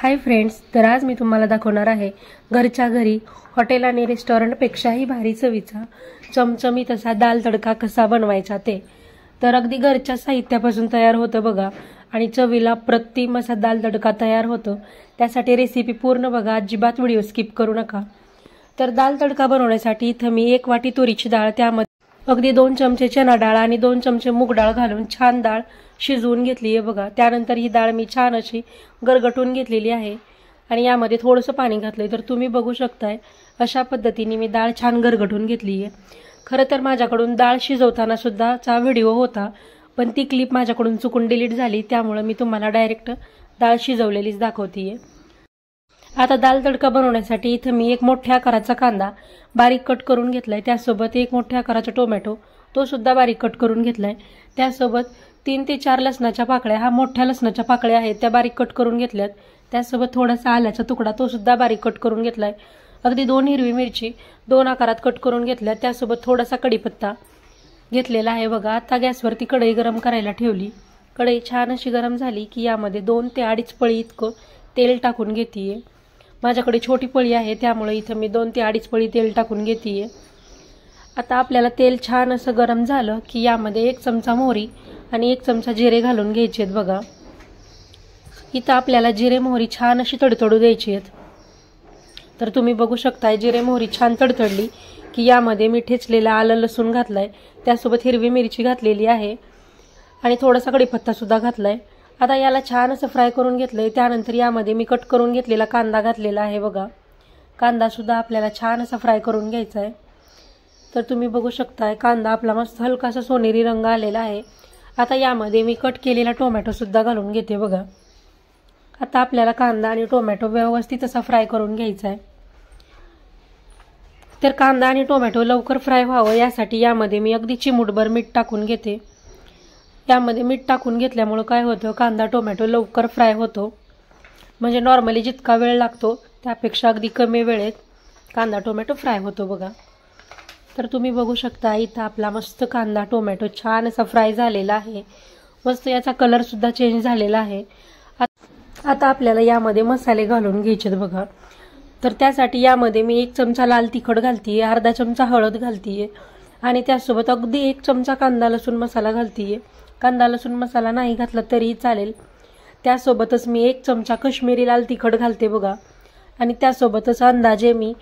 Hi friends, तर आज मी तुम्हाला दाखवणार आहे घरच्या घरी हॉटेल आणि रेस्टॉरंटपेक्षाही भारी चवीचा चमचमीत असा दाल तडका कसा बनवायचा ते. तर अगदी घरच्या साहित्यापासून तयार होतं बघा आणि चवीला अप्रतिम असा दाल तडका तयार होतो. त्यासाठी रेसिपी पूर्ण बघा, अजिबात व्हिडिओ स्किप करू नका. तर दाल तडका बनवण्यासाठी इथं मी 1 वाटी तुरीची डाळ, त्यामध्ये अगदी 2 चमचे चणा डाळ आणि 2 चमचे मूग डाळ घालून छान डाळ शिजवून घेतली आहे बघा. त्यानंतर ही डाळ मी छान अशी गरगटून घेतलेली आहे आणि यामध्ये थोडंसं पाणी घातलंय. तर तुम्ही बघू शकताय अशा पद्धतीने मी डाळ छान गरगटून घेतली आहे. खरं तर माझ्याकडून डाळ शिजवताना सुद्धाचा व्हिडिओ होता, पण ती क्लिप माझ्याकडून चुकून डिलीट झाली, त्यामुळे मी तुम्हाला डायरेक्ट डाळ शिजवलेलीच दाखवतीये. आता दाल तडका बनवण्यासाठी इथं मी 1 मोठ्या आकाराचा कांदा बारीक कट करून घेतलाय. त्यासोबत 1 मोठ्या आकाराचा टोमॅटो, तो सुद्धा बारीक कट करून घेतलाय. त्यासोबत 3 ते 4 लसणाच्या पाकळ्या, हा मोठ्या लसणाच्या पाकळ्या आहेत त्या बारीक कट करून घेतल्यात. त्यासोबत थोडासा आल्याचा तुकडा, तो सुद्धा बारीक कट करून घेतलाय. अगदी 2 हिरवी मिरची 2 आकारात कट करून घेतल्या. त्यासोबत थोडासा कढीपत्ता घेतलेला आहे बघा. आता गॅसवरती कढई गरम करायला ठेवली. कढई छान अशी गरम झाली की यामध्ये 2 ते 2.5 पळी इतकं तेल टाकून घेतीये. माझ्याकडे छोटी पळी आहे, त्यामुळे इथं मी 2 ते 2.5 पळी तेल टाकून घेतीये. आता आपल्याला तेल छान असं गरम झालं की यामध्ये 1 चमचा मोहरी आणि 1 चमचा जिरे घालून घ्यायचे आहेत बघा. इथं आपल्याला जिरे मोहरी छान अशी तडतडू द्यायची आहेत. तर तुम्ही बघू शकताय जिरे मोहरी छान तडतडली की यामध्ये मी ठेचलेला आलं लसूण घातलाय. त्यासोबत हिरवी मिरची घातलेली आहे आणि थोडासा कढीपत्ता सुद्धा घातलाय. आता याला छान असं फ्राय करून घेतलंय. त्यानंतर यामध्ये मी कट करून घेतलेला कांदा घातलेला आहे बघा. कांदा सुद्धा आपल्याला छान असा फ्राय करून घ्यायचा आहे. तर तुम्ही बघू शकताय कांदा आपला मस्त हलकासा सोनेरी रंग आलेला आहे. आता यामध्ये मी कट केलेला टोमॅटो सुद्धा घालून घेते बघा. आता आपल्याला कांदा आणि टोमॅटो व्यवस्थित असा फ्राय करून घ्यायचा आहे. तर कांदा आणि टोमॅटो लवकर फ्राय व्हावं यासाठी यामध्ये मी अगदी चिमूटभर मीठ टाकून घेते. यामध्ये मीठ टाकून घेतल्यामुळे काय होतं, कांदा टोमॅटो लवकर फ्राय होतो. म्हणजे नॉर्मली जितका वेळ लागतो त्यापेक्षा अगदी कमी वेळेत कांदा टोमॅटो फ्राय होतो बघा. तर तुम्ही बघू शकता इथं आपला मस्त कांदा टोमॅटो छान असा फ्राय झालेला आहे. मस्त याचा कलर सुद्धा चेंज झालेला आहे. आता आपल्याला यामध्ये मसाले घालून घ्यायचे बघा. तर त्यासाठी यामध्ये मी 1 चमचा लाल तिखट घालतीये, अर्धा चमचा हळद घालतीये आणि त्यासोबत अगदी 1 चमचा कांदा लसूण मसाला घालतीये. कांदा लसूण मसाला नाही घातला तरी चालेल. त्यासोबतच मी 1 चमचा काश्मीरी लाल तिखट घालते बघा आणि त्यासोबतच अंदाजे मी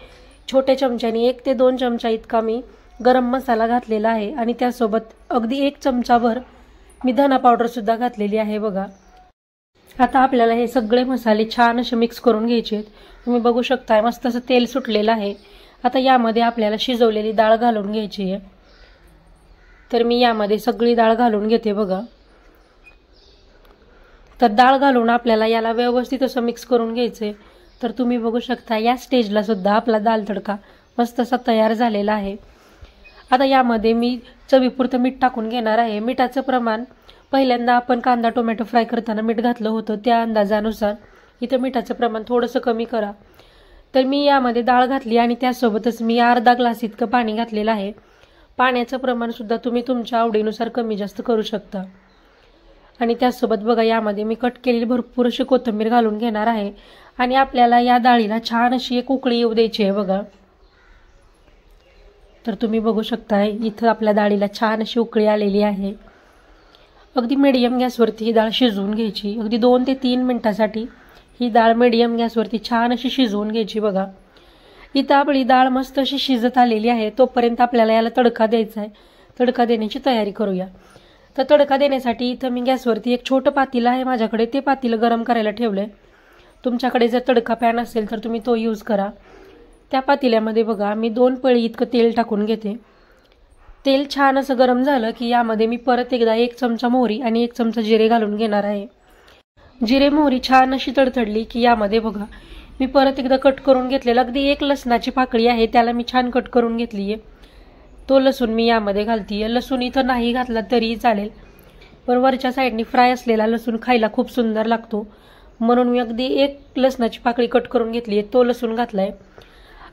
छोट्या चमच्याने 1 ते 2 चमचा इतका मी गरम मसाला घातलेला आहे आणि त्यासोबत अगदी 1 चमचाभर मी धना पावडर सुद्धा घातलेली आहे बघा. आता आपल्याला हे सगळे मसाले छान असे मिक्स करून घ्यायचे आहेत. तुम्ही बघू शकताय मस्त असं तेल सुटलेलं आहे. आता यामध्ये आपल्याला शिजवलेली डाळ घालून घ्यायची आहे. तर मी यामध्ये सगळी डाळ घालून घेते बघा. तर डाळ घालून आपल्याला याला व्यवस्थित असं मिक्स करून घ्यायचंय. तर तुम्ही बघू शकता या स्टेजला सुद्धा आपला दाल तडका मस्त असा तयार झालेला आहे. आता यामध्ये मी चवीपुरतं मीठ टाकून घेणार आहे. मिठाचं प्रमाण पहिल्यांदा आपण कांदा टोमॅटो फ्राय करताना मीठ घातलं होतं त्या अंदाजानुसार इथं मिठाचं प्रमाण थोडंसं कमी करा. तर मी यामध्ये डाळ घातली आणि त्यासोबतच मी अर्धा ग्लास इतकं पाणी घातलेलं आहे. पाण्याचं प्रमाण सुद्धा तुम्ही तुमच्या आवडीनुसार कमी जास्त करू शकता. आणि त्यासोबत बघा यामध्ये मी कट केलेली भरपूर अशी कोथिंबीर घालून घेणार आहे आणि आपल्याला या डाळीला छान अशी एक उकळी येऊ द्यायची आहे बघा. तर तुम्ही बघू शकताय इथं आपल्या डाळीला छान अशी उकळी आलेली आहे. अगदी मीडियम गॅसवरती ही डाळ शिजवून घ्यायची. अगदी 2 ते 3 मिनिटासाठी ही डाळ मीडियम गॅसवरती छान अशी शिजवून घ्यायची बघा. इथं आपली डाळ मस्त अशी शिजत आलेली आहे. तोपर्यंत आपल्याला याला तडका द्यायचा आहे. तडका देण्याची तयारी करूया. तर तडका देण्यासाठी इथं मी गॅसवरती एक छोटं पातेलं आहे माझ्याकडे, ते पातेलं गरम करायला ठेवलंय. तुमच्याकडे जर तडका पॅन असेल तर तुम्ही तो यूज करा. त्या पातेल्यामध्ये बघा मी 2 पळी इतकं तेल टाकून घेते. तेल छान असं गरम झालं की यामध्ये मी परत एकदा 1 चमचा मोहरी आणि 1 चमचा जिरे घालून घेणार आहे. जिरे मोहरी छान अशी तडतडली की यामध्ये बघा मी परत एकदा कट करून घेतलेलं अगदी 1 लसणाची पाकळी आहे, त्याला मी छान कट करून घेतली आहे. तो लसूण मी यामध्ये घालतीये. लसूण इथं नाही घातला तरीही चालेल, पण वरच्या साईडनी फ्राय असलेला लसूण खायला खूप सुंदर लागतो, म्हणून मी अगदी 1 लसणाची पाकळी कट करून घेतली आहे, तो लसूण घातलाय.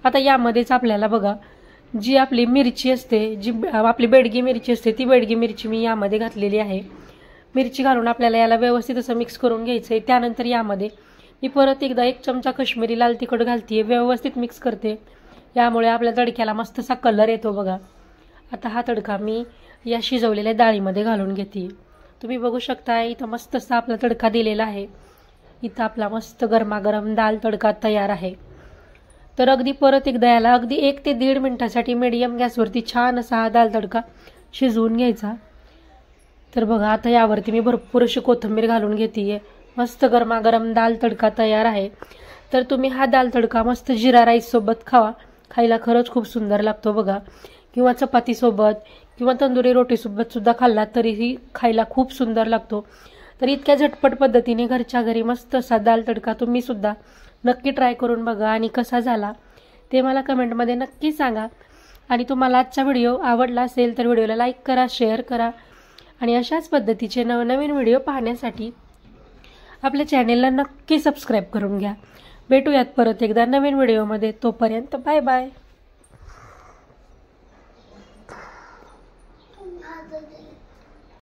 आता यामध्येच आपल्याला बघा जी आपली मिरची असते, जी आपली बेडगी मिरची असते, ती बेडगी मिरची मी यामध्ये घातलेली आहे. मिरची घालून आपल्याला याला व्यवस्थित असं मिक्स करून घ्यायचं आहे. त्यानंतर यामध्ये मी परत एकदा 1 चमचा काश्मीरी लाल तिखट घालते, व्यवस्थित मिक्स करते. यामुळे आपल्या तडक्याला मस्तसा कलर येतो बघा. आता हा तडका मी या शिजवलेल्या डाळीमध्ये घालून घेते. तुम्ही बघू शकता इथं मस्तसा आपला तडका दिलेला आहे. इथं आपला मस्त गरमागरम दाल तडका तयार आहे. तर अगदी परत एकदा याला अगदी 1 ते 1.5 मिनिटासाठी मीडियम गॅसवरती छान असा हा दाल तडका शिजवून घ्यायचा. तर बघा आता यावरती मी भरपूर अशी कोथिंबीर घालून घेते. मस्त गरमागरम दाल तडका तयार आहे. तर तुम्ही हा दाल तडका मस्त जिरा राईस सोबत खावा. खायला खरंच खूप सुंदर लागतो बघा. किंवा चपातीसोबत किंवा तंदुरी रोटीसोबत सुद्धा खाल्ला तरीही खायला खूप सुंदर लागतो. तर इतक्या झटपट पद्धतीने घरच्या घरी मस्त असा दाल तडका तुम्ही सुद्धा नक्की ट्राय करून बघा आणि कसा झाला ते मला कमेंटमध्ये नक्की सांगा. आणि तुम्हाला आजचा व्हिडिओ आवडला असेल तर व्हिडिओला लाईक करा, शेअर करा आणि अशाच पद्धतीचे नवनवीन व्हिडिओ पाहण्यासाठी आपल्या चॅनेलला नक्की सबस्क्राईब करून घ्या. भेटूयात परत एकदा नवीन व्हिडिओमध्ये. तोपर्यंत बाय बाय.